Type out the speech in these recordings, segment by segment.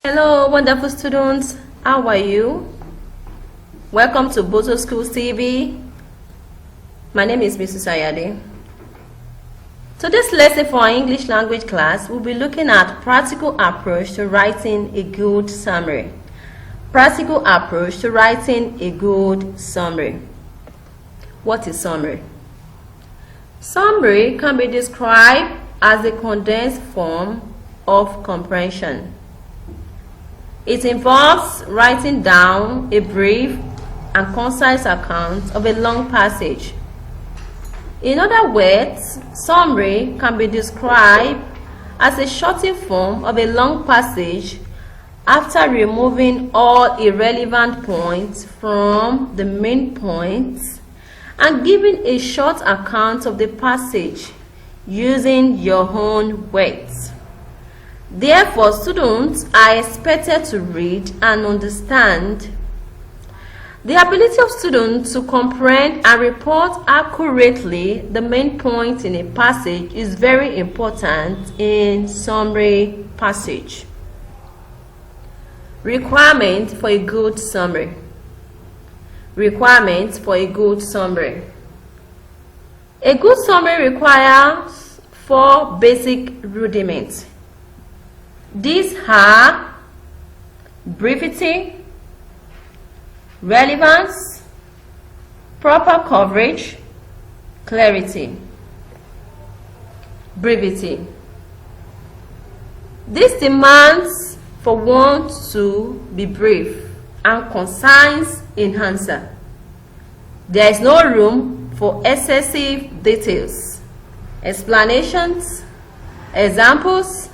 Hello, wonderful students. How are you? Welcome to Bosol Schools TV. My name is Mrs. Ayade. So this lesson for our English language class, we'll be looking at practical approach to writing a good summary. Practical approach to writing a good summary. What is summary? Summary can be described as a condensed form of comprehension. It involves writing down a brief and concise account of a long passage. In other words, summary can be described as a shortened form of a long passage after removing all irrelevant points from the main points and giving a short account of the passage using your own words. Therefore, students are expected to read and understand. The ability of students to comprehend and report accurately the main points in a passage is very important in summary passage. Requirements for a good summary. Requirements for a good summary. A good summary requires 4 basic rudiments. These are brevity, relevance, proper coverage, clarity. Brevity. This demands for one to be brief and concise in answer. There is no room for excessive details, explanations, examples,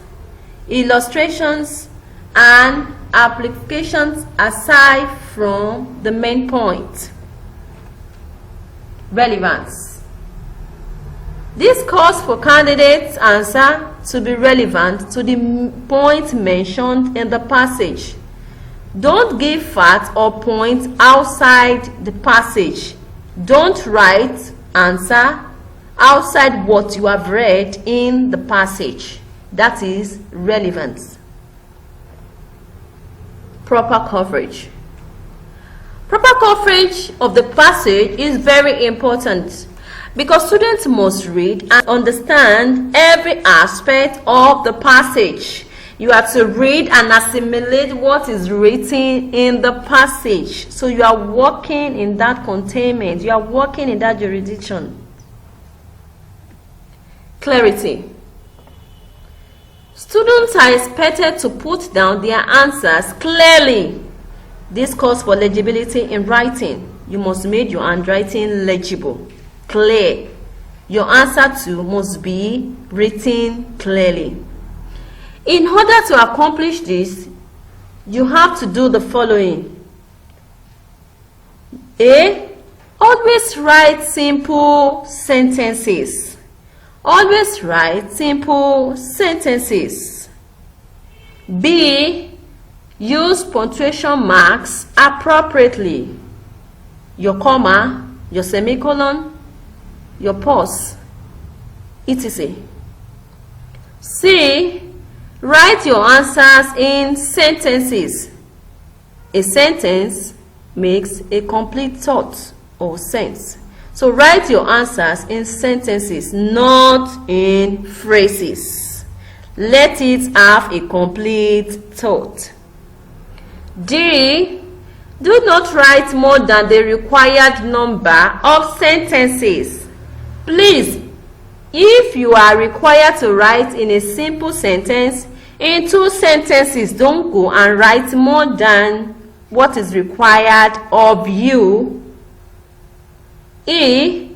illustrations, and applications aside from the main point. Relevance. This calls for candidates' answer to be relevant to the point mentioned in the passage. Don't give facts or points outside the passage. Don't write answer outside what you have read in the passage. That is relevance. Proper coverage. Proper coverage of the passage is very important because students must read and understand every aspect of the passage. You have to read and assimilate what is written in the passage. So you are working in that containment. You are working in that jurisdiction. Clarity. Students are expected to put down their answers clearly. This calls for legibility in writing. You must make your handwriting legible, clear. Your answer too must be written clearly. In order to accomplish this, you have to do the following. A. Always write simple sentences. Always write simple sentences. B. Use punctuation marks appropriately. Your comma, your semicolon, your pause, etc. C. Write your answers in sentences. A sentence makes a complete thought or sense. So write your answers in sentences, not in phrases. Let it have a complete thought. D. Do not write more than the required number of sentences. Please, if you are required to write in a simple sentence, in 2 sentences, don't go and write more than what is required of you. E.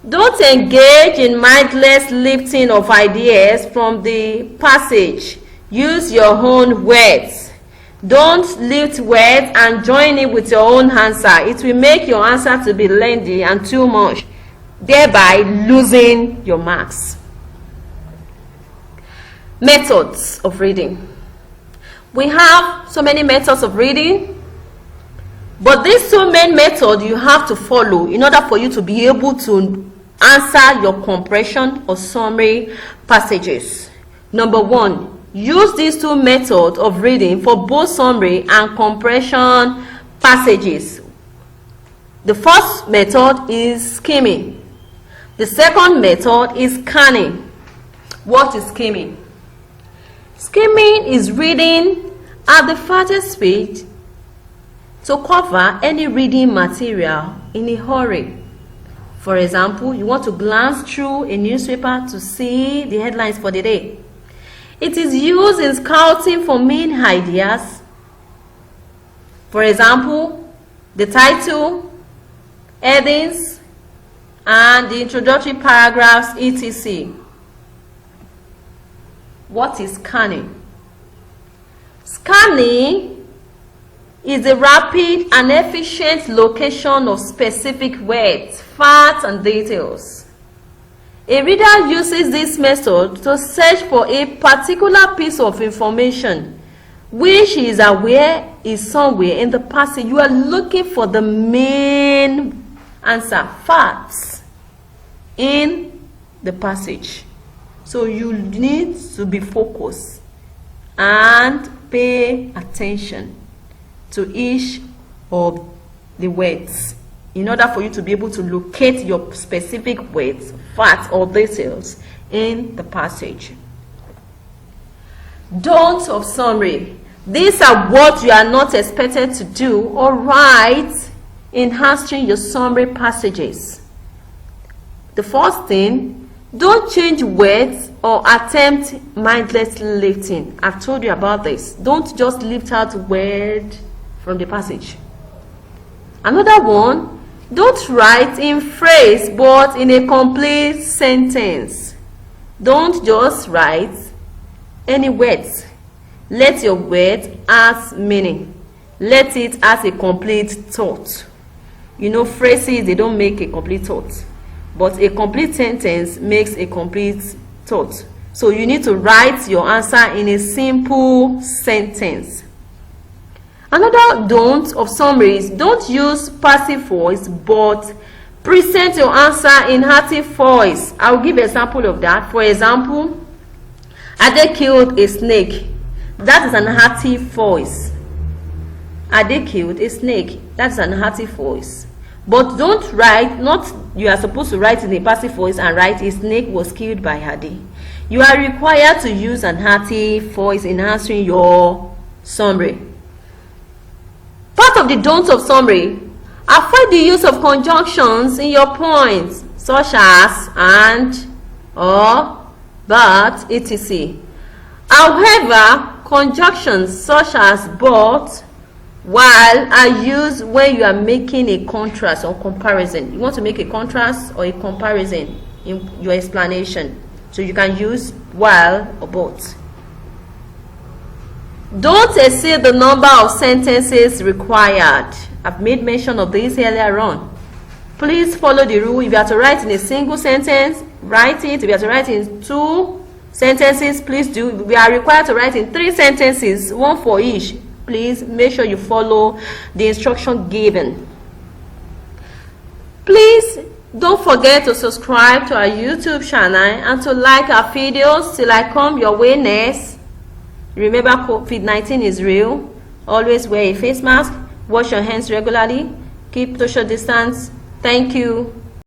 Don't engage in mindless lifting of ideas from the passage. Use your own words. Don't lift words and join it with your own answer. It will make your answer to be lengthy and too much, thereby losing your marks. Methods of reading. We have so many methods of reading. But these 2 main methods you have to follow in order for you to be able to answer your comprehension or summary passages. Number 1, Use these two methods of reading for both summary and comprehension passages. The first method is skimming. The second method is scanning. What is skimming? Skimming is reading at the fastest speed to cover any reading material in a hurry. For example, you want to glance through a newspaper to see the headlines for the day. It is used in scouting for main ideas. For example, the title, headings, and the introductory paragraphs, etc. What is scanning? Scanning is the rapid and efficient location of specific words, facts, and details. A reader uses this method to search for a particular piece of information which he is aware is somewhere in the passage. You are looking for the main answer, facts, in the passage. So you need to be focused and pay attention to each of the words in order for you to be able to locate your specific words, facts, or details in the passage. Don'ts of summary. These are what you are not expected to do or write in answering your summary passages. The first thing, don't change words or attempt mindless lifting. I've told you about this. Don't just lift out word from the passage. Another one, don't write in phrase but in a complete sentence. Don't just write any words. Let your words have meaning. Let it have a complete thought. You know, phrases, they don't make a complete thought, but a complete sentence makes a complete thought. So you need to write your answer in a simple sentence. Another don't of summaries, don't use passive voice but present your answer in active voice. I'll give an example of that. For example, Ade killed a snake. That is an active voice. Ade killed a snake. That's an active voice. But don't write, not you are supposed to write in a passive voice and write a snake was killed by Ade. You are required to use an active voice in answering your summary. Part of the don'ts of summary, avoid the use of conjunctions in your points, such as and, or, but, etc. However, conjunctions such as but, while are used when you are making a contrast or comparison. You want to make a contrast or a comparison in your explanation. So you can use while or but. Don't exceed the number of sentences required. I've made mention of this earlier on. Please follow the rule. If you have to write in a single sentence, write it. If you have to write in 2 sentences, please do. We are required to write in 3 sentences, 1 for each. Please make sure you follow the instruction given. Please don't forget to subscribe to our YouTube channel and to like our videos till I come your way next. Remember, COVID-19 is real. Always wear a face mask. Wash your hands regularly. Keep social distance. Thank you.